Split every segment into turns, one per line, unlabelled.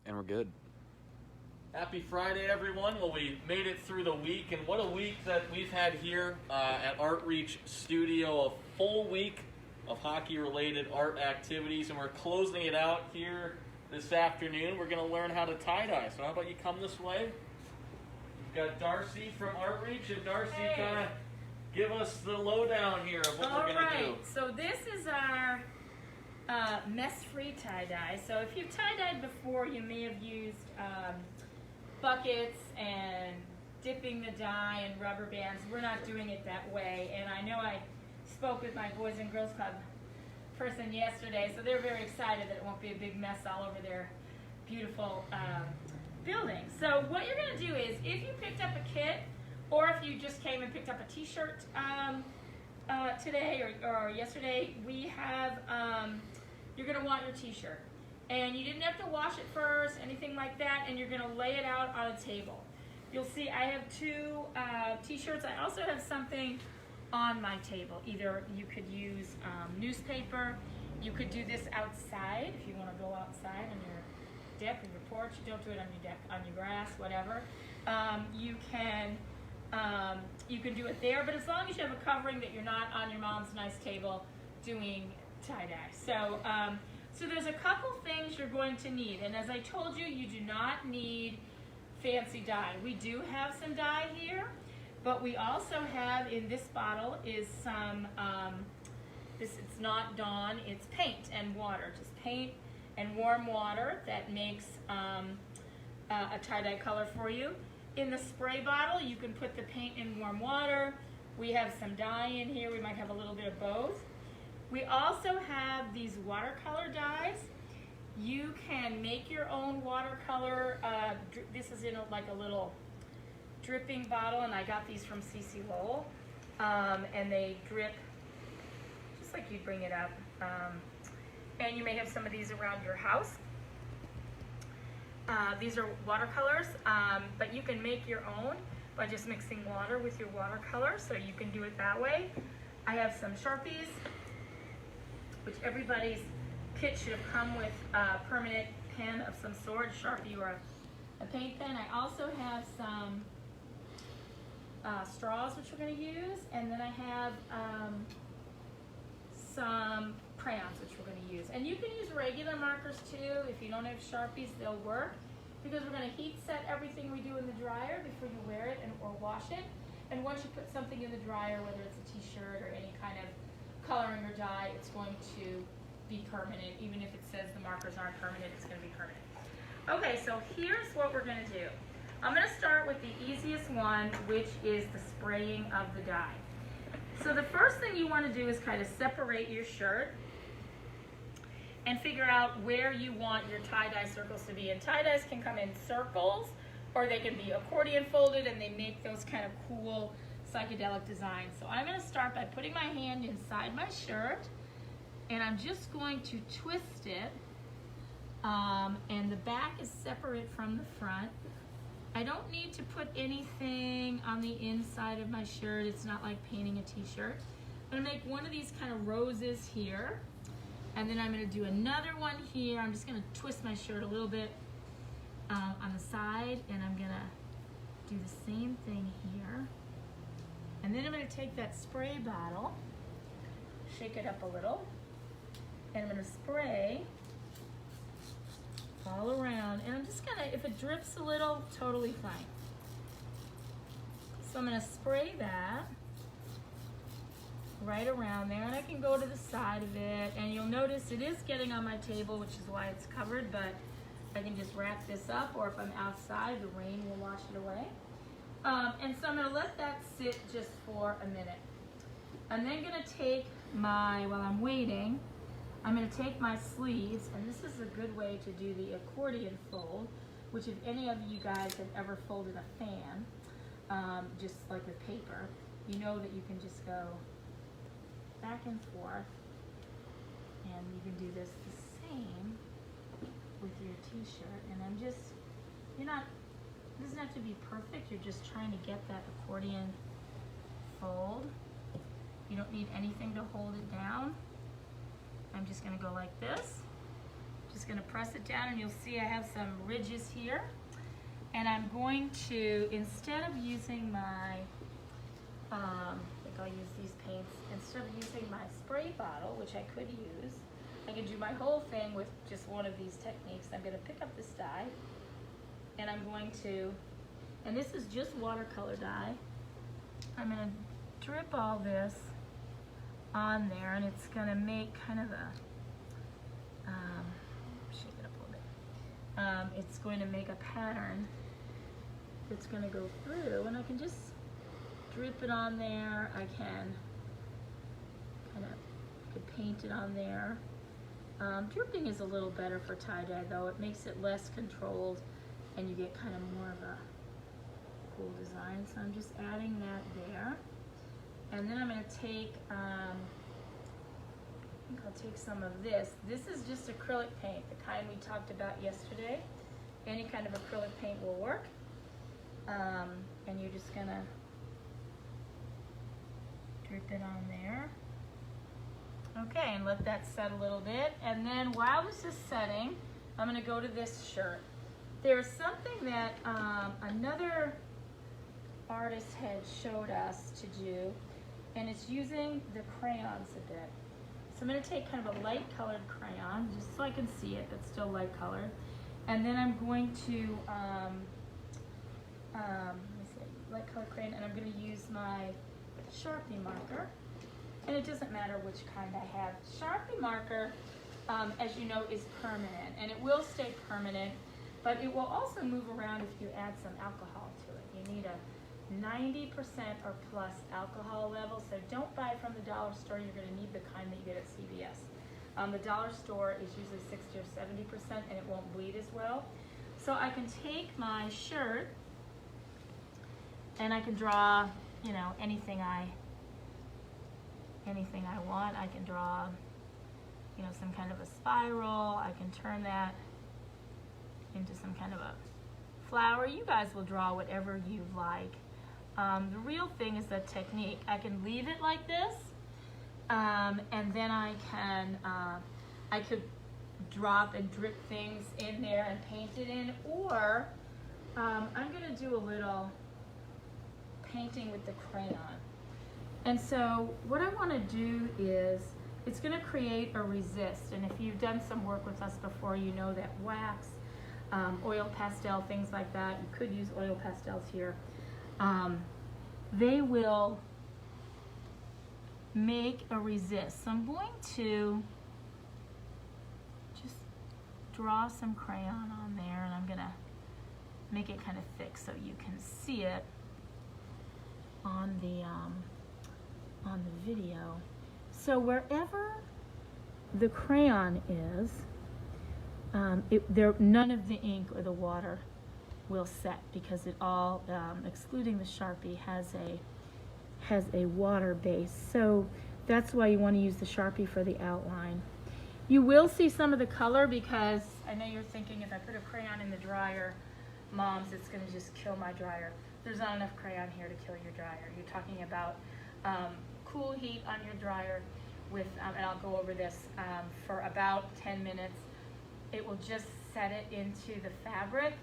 And we're good.
Happy Friday, everyone. Well, we made it through the week, and what a week that we've had here at ArtReach Studio. A full week of hockey-related art activities, and we're closing it out here this afternoon. We're going to learn how to tie-dye. So how about you come this way? We've got Darcy from ArtReach, and Darcy, kind of give us the lowdown here of what we're going to do.
So this is our mess-free tie-dye. So if you've tie-dyed before, you may have used buckets and dipping the dye and rubber bands. We're not doing it that way. And I know I spoke with my Boys and Girls Club person yesterday, so they're very excited that it won't be a big mess all over their beautiful building. So what you're going to do is, if you picked up a kit, or if you just came and picked up a t-shirt today or yesterday, we have, you're going to want your t-shirt. And you didn't have to wash it first, anything like that, and you're going to lay it out on a table. You'll see I have two t-shirts. I also have something on my table. Either you could use newspaper, you could do this outside if you want to go outside on your deck or your porch. Don't do it on your deck, on your grass, whatever. You can do it there, but as long as you have a covering that you're not on your mom's nice table doing tie-dye. So there's a couple things you're going to need, and as I told you, you do not need fancy dye. We do have some dye here, but we also have in this bottle is some, it's not Dawn, it's paint and water, just paint and warm water that makes a tie-dye color for you. In the spray bottle, you can put the paint in warm water. We have some dye in here. We might have a little bit of both. We also have these watercolor dyes. You can make your own watercolor. This is in like a little dripping bottle, and I got these from CC Lowell. And they drip just like you'd bring it up. And you may have some of these around your house. These are watercolors, but you can make your own by just mixing water with your watercolor, so you can do it that way. I have some Sharpies, which everybody's kit should have come with a permanent pen of some sort, a Sharpie or a paint pen. I also have some straws, which we're going to use, and then I have some crayons, which we're going to use. And you can use regular markers too. If you don't have Sharpies, they'll work, because we're going to heat set everything we do in the dryer before you wear it or wash it. And once you put something in the dryer, whether it's a t-shirt or any kind of coloring or dye, it's going to be permanent. Even if it says the markers aren't permanent, it's going to be permanent. Okay, so here's what we're going to do. I'm going to start with the easiest one, which is the spraying of the dye. So the first thing you want to do is kind of separate your shirt and figure out where you want your tie-dye circles to be. And tie-dyes can come in circles, or they can be accordion folded, and they make those kind of cool psychedelic designs. So I'm going to start by putting my hand inside my shirt, and I'm just going to twist it, and the back is separate from the front. I don't need to put anything on the inside of my shirt. It's not like painting a t-shirt. I'm going to make one of these kind of roses here, and then I'm going to do another one here. I'm just going to twist my shirt a little bit on the side, and I'm going to do the same thing here. And then I'm going to take that spray bottle, shake it up a little, and I'm going to spray all around. And I'm just going to, if it drips a little, totally fine. So I'm going to spray that right around there, and I can go to the side of it, and you'll notice it is getting on my table, which is why it's covered, but I can just wrap this up, or if I'm outside, the rain will wash it away. And so I'm going to let that sit just for a minute. I'm then going to take my, while I'm waiting, I'm going to take my sleeves, and this is a good way to do the accordion fold, which if any of you guys have ever folded a fan, just like with paper, you know that you can just go back and forth, and you can do this the same with your t-shirt. And I'm just, it doesn't have to be perfect, you're just trying to get that accordion fold. You don't need anything to hold it down. I'm just going to go like this, Just going to press it down, and you'll see I have some ridges here. And I'm going to, instead of using my, I think I'll use these paints, instead of using my spray bottle, which I could use, I can do my whole thing with just one of these techniques. I'm going to pick up this dye, and I'm going to, and this is just watercolor dye, I'm going to drip all this on there, and it's going to make kind of a, shake it up a little bit. It's going to make a pattern that's going to go through, and I can just drip it on there. I can kind of paint it on there. Dripping is a little better for tie-dye though. It makes it less controlled, and you get kind of more of a cool design. So I'm just adding that there. And then I'm going to take, I think I'll take some of this. This is just acrylic paint, the kind we talked about yesterday. Any kind of acrylic paint will work. And you're just going to drip it on there. Okay, and let that set a little bit. And then while this is setting, I'm going to go to this shirt. There's something that another artist had showed us to do, and it's using the crayons a bit. So I'm going to take kind of a light colored crayon, just so I can see it, but still light colored. And then I'm going to, let me see, light colored crayon, and I'm going to use my Sharpie marker. And it doesn't matter which kind I have. Sharpie marker, as you know, is permanent, and it will stay permanent, but it will also move around if you add some alcohol to it. You need a 90% or plus alcohol level, so don't buy it from the dollar store. You're going to need the kind that you get at CVS. The dollar store is usually 60 or 70%, and it won't bleed as well. So I can take my shirt, and I can draw, you know, anything I want. I can draw, you know, some kind of a spiral. I can turn that into some kind of a flower. You guys will draw whatever you like. The real thing is the technique. I can leave it like this, and then I could drop and drip things in there and paint it in, or I'm going to do a little painting with the crayon. And so what I want to do is, it's going to create a resist. And if you've done some work with us before, you know that wax, oil pastel, things like that, you could use oil pastels here. They will make a resist. So I'm going to just draw some crayon on there, and I'm going to make it kind of thick so you can see it on the video. So wherever the crayon is, none of the ink or the water will set, because it all, excluding the Sharpie, has a water base. So that's why you want to use the Sharpie for the outline. You will see some of the color, because I know you're thinking, if I put a crayon in the dryer, moms, it's going to just kill my dryer. There's not enough crayon here to kill your dryer. You're talking about cool heat on your dryer with, and I'll go over this, for about 10 minutes. It will just set it into the fabric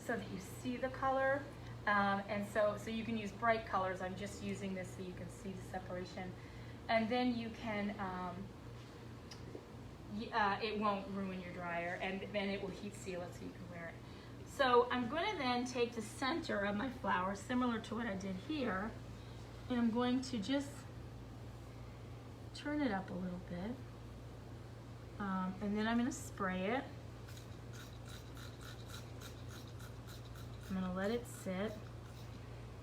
so that you see the color, and so you can use bright colors. I'm just using this so you can see the separation, and then you can, it won't ruin your dryer, and then it will heat seal it so you can wear it. So I'm going to then take the center of my flower, similar to what I did here, and I'm going to just turn it up a little bit, and then I'm going to spray it. I'm going to let it sit,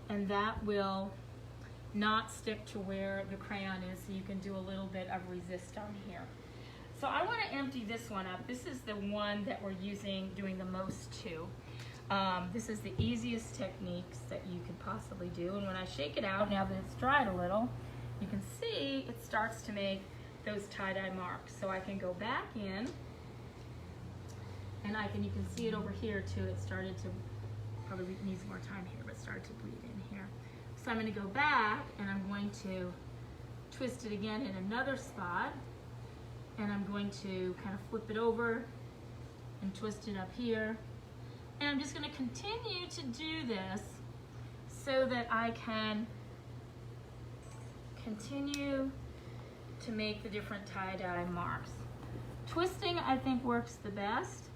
and that will not stick to where the crayon is, so you can do a little bit of resist on here. So I want to empty this one up. This is the one that we're doing the most to. This is the easiest techniques that you could possibly do, and when I shake it out, now that it's dried a little, you can see it starts to make those tie-dye marks. So I can go back in, and you can see it over here too. It started to, probably needs more time here, but started to bleed in here. So I'm going to go back, and I'm going to twist it again in another spot, and I'm going to kind of flip it over and twist it up here. And I'm just going to continue to do this so that I can continue to make the different tie-dye marks. Twisting, I think, works the best,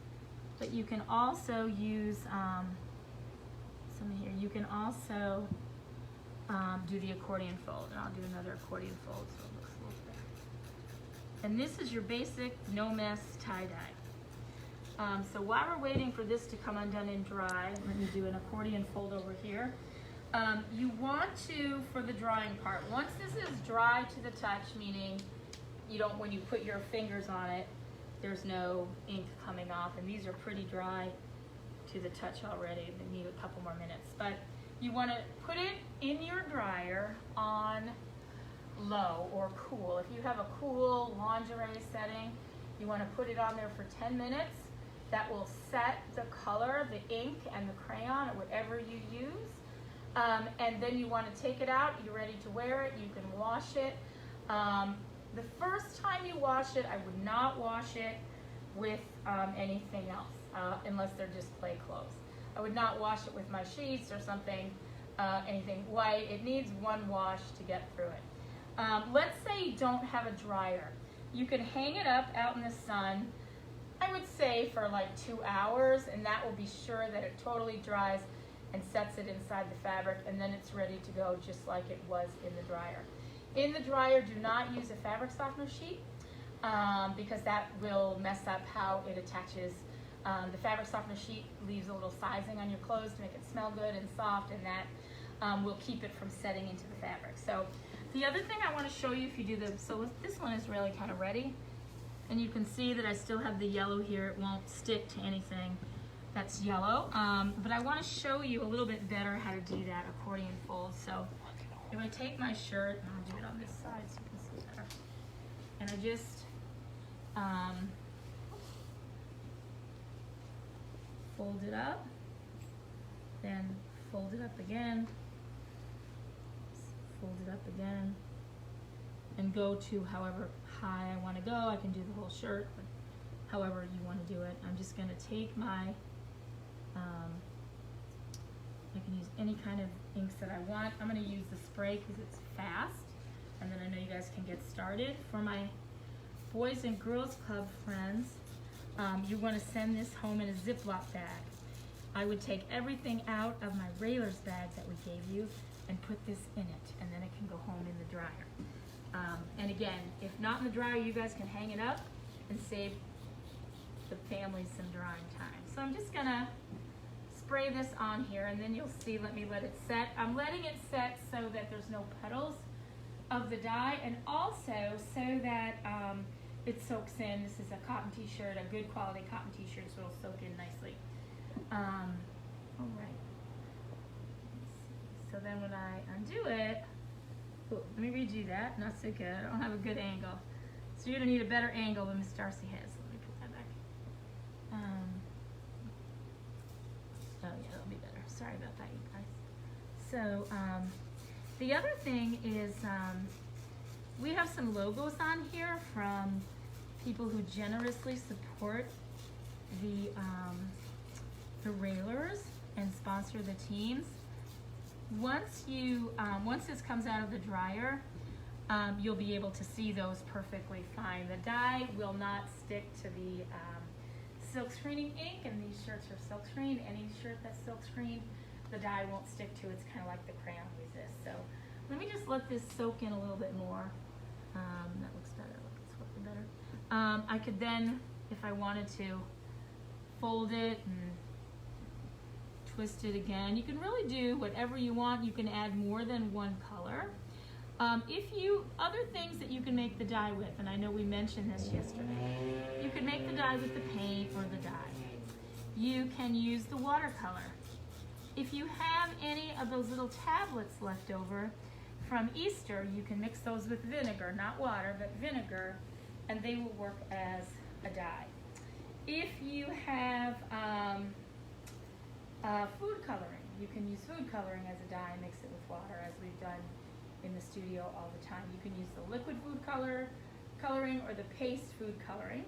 but you can also use some here. You can also do the accordion fold, and I'll do another accordion fold so it looks a little better. And this is your basic no-mess tie-dye. So while we're waiting for this to come undone and dry, let me do an accordion fold over here. You want to, for the drying part, once this is dry to the touch, meaning you don't, when you put your fingers on it, there's no ink coming off, and these are pretty dry to the touch already. They need a couple more minutes, but you want to put it in your dryer on low or cool. If you have a cool lingerie setting, you want to put it on there for 10 minutes. That will set the color, the ink, and the crayon, or whatever you use. And then you want to take it out. You're ready to wear it. You can wash it. The first time you wash it, I would not wash it with anything else, unless they're just play clothes. I would not wash it with my sheets or something, anything white. It needs one wash to get through it. Let's say you don't have a dryer. You can hang it up out in the sun, I would say for like 2 hours, and that will be sure that it totally dries and sets it inside the fabric, and then it's ready to go just like it was in the dryer. In the dryer, do not use a fabric softener sheet because that will mess up how it attaches. The fabric softener sheet leaves a little sizing on your clothes to make it smell good and soft, and that will keep it from setting into the fabric. So the other thing I want to show you, if you do so this one is really kind of ready, and you can see that I still have the yellow here. It won't stick to anything that's yellow, but I want to show you a little bit better how to do that accordion fold. So if I take my shirt, and I'll do it on this side so you can see better, and I just fold it up, then fold it up again, fold it up again, and go to however high I want to go. I can do the whole shirt, but however you want to do it. I'm just going to take my, I can use any kind of inks that I want. I'm going to use the spray because it's fast, and then I know you guys can get started. For my Boys and Girls Club friends, you want to send this home in a Ziploc bag. I would take everything out of my Railers bags that we gave you and put this in it, and then it can go home in the dryer. And again, if not in the dryer, you guys can hang it up and save the family some drying time. So I'm just gonna spray this on here, and then you'll see, let me let it set. I'm letting it set so that there's no puddles of the dye, and also so that it soaks in. This is a cotton t-shirt, a good quality cotton t-shirt, so it'll soak in nicely. All right. So then when I undo it, ooh, let me redo that. Not so good. I don't have a good angle. So you're gonna need a better angle than Miss Darcy has. Let me put that back. Oh yeah, that'll be better. Sorry about that, you guys. So the other thing is we have some logos on here from people who generously support the Railers and sponsor the teams. Once this comes out of the dryer, you'll be able to see those perfectly fine. The dye will not stick to the silk screening ink, and these shirts are silk screened. Any shirt that's silk screened, the dye won't stick to. It's kind of like the crayon resist. So let me just let this soak in a little bit more. That looks better. It's looking better. I could then, if I wanted to, fold it and twist it again. You can really do whatever you want. You can add more than one color. Other things that you can make the dye with, and I know we mentioned this yesterday, you can make the dye with the paint or the dye. You can use the watercolor. If you have any of those little tablets left over from Easter, you can mix those with vinegar, not water, but vinegar, and they will work as a dye. If you have food coloring, you can use food coloring as a dye and mix it with water, as we've done in the studio all the time. You can use the liquid food coloring or the paste food coloring.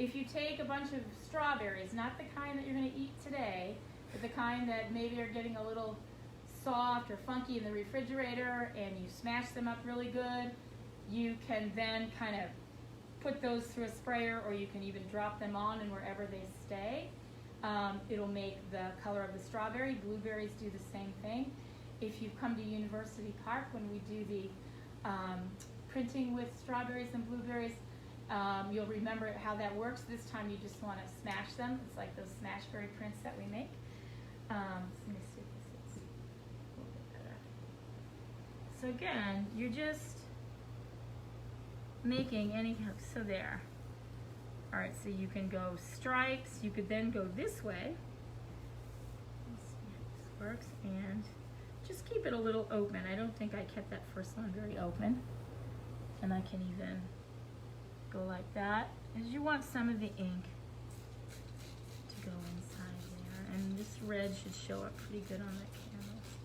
if you take a bunch of strawberries, not the kind that you're going to eat today, but the kind that maybe are getting a little soft or funky in the refrigerator, and you smash them up really good, you can then kind of put those through a sprayer, or you can even drop them on and wherever they stay. It'll make the color of the strawberry. Blueberries do the same thing. If you come to University Park when we do the printing with strawberries and blueberries, you'll remember how that works. This time you just want to smash them. It's like those smashberry prints that we make. Let me see if this is a little bit better. So again, you're just making any, so there. All right, so you can go stripes. You could then go this way. Let's see if this works, and just keep it a little open. I don't think I kept that first one very open. And I can even go like that. As you want some of the ink to go inside there. And this red should show up pretty good on that canvas.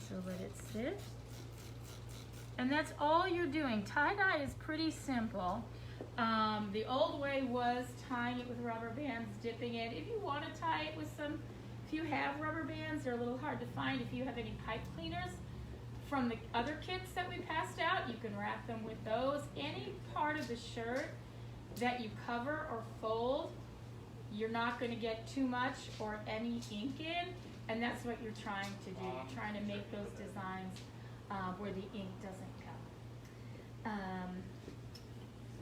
So let it sit. And that's all you're doing. Tie-dye is pretty simple. The old way was tying it with rubber bands, dipping it. If you want to tie it with some, if you have rubber bands, they're a little hard to find. If you have any pipe cleaners from the other kits that we passed out, you can wrap them with those. Any part of the shirt that you cover or fold, you're not going to get too much or any ink in, and that's what you're trying to do. You're trying to make those designs where the ink doesn't go.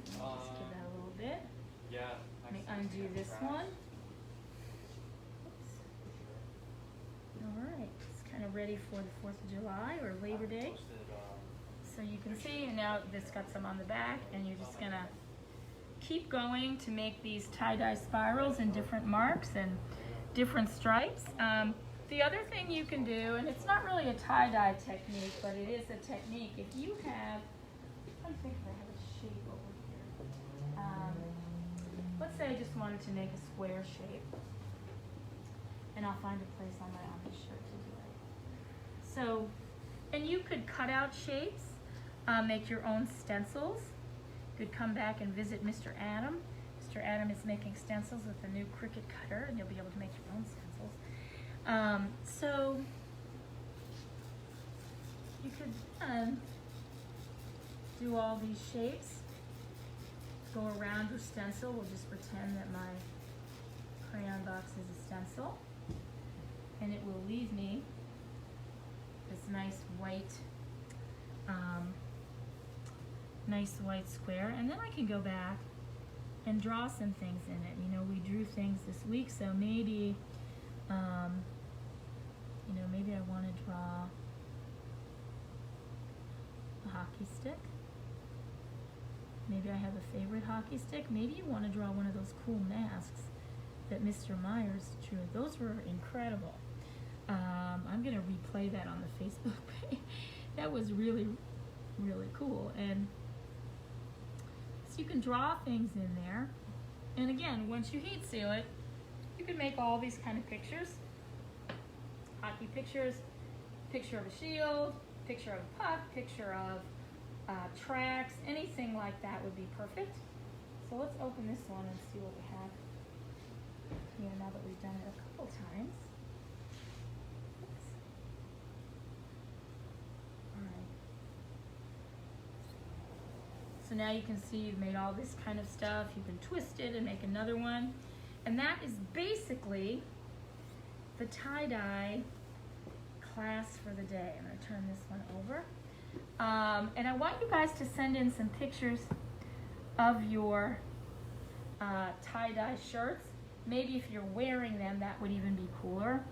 Just give that a little bit.
Yeah.
Let me undo this one. Oops. All right, it's kind of ready for the 4th of July or Labor Day. So you can see, and now this got some on the back, and you're just gonna keep going to make these tie-dye spirals and different marks and different stripes. The other thing you can do, and it's not really a tie-dye technique, but it is a technique. If you have, I'm trying to think if I have a shape over here. Let's say I just wanted to make a square shape, and I'll find a place on this shirt to do it. So, and you could cut out shapes, make your own stencils. You could come back and visit Mr. Adam. Mr. Adam is making stencils with a new Cricut cutter, and you'll be able to make your own stencils. So you could do all these shapes, go around your stencil. We'll just pretend that my crayon box is a stencil, and it will leave me this nice white square, and then I can go back and draw some things in it. You know, we drew things this week, so maybe you know, maybe I want to draw a hockey stick. Maybe I have a favorite hockey stick. Maybe you want to draw one of those cool masks that Mr. Myers drew. Those were incredible. I'm going to replay that on the Facebook page. That was really, really cool. And so you can draw things in there. And again, once you heat seal it, you can make all these kind of pictures. Hockey pictures, picture of a shield, picture of a puck, picture of tracks, anything like that would be perfect. So let's open this one and see what we have here now that we've done it a couple times. Oops. All right. So now you can see you've made all this kind of stuff. You can twist it and make another one. And that is basically the tie-dye class for the day. I'm going to turn this one over. And I want you guys to send in some pictures of your tie-dye shirts. Maybe if you're wearing them, that would even be cooler.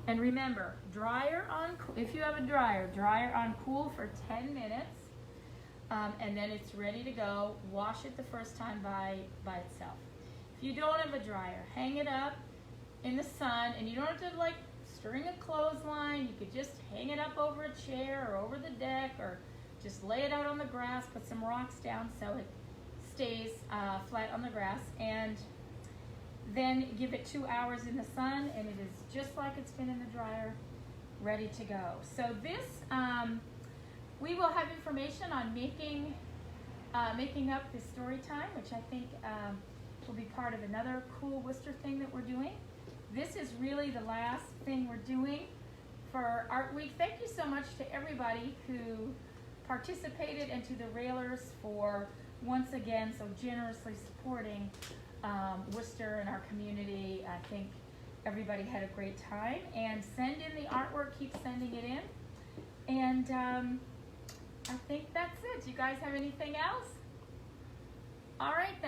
And remember, dryer on, if you have a dryer, dryer on cool for 10 minutes. And then it's ready to go. Wash it the first time by itself. If you don't have a dryer, hang it up in the sun, and you don't have to like string a clothesline. You could just hang it up over a chair or over the deck, or just lay it out on the grass, put some rocks down so it stays flat on the grass, and then give it 2 hours in the sun, and it is just like it's been in the dryer, ready to go. So this, we will have information on making making up the story time, which I think will be part of another cool Worcester thing that we're doing. This is really the last thing we're doing for Art Week. Thank you so much to everybody who participated and to the Railers for once again so generously supporting Worcester and our community. I think everybody had a great time, and send in the artwork, keep sending it in. And I think that's it. Do you guys have anything else? All right then.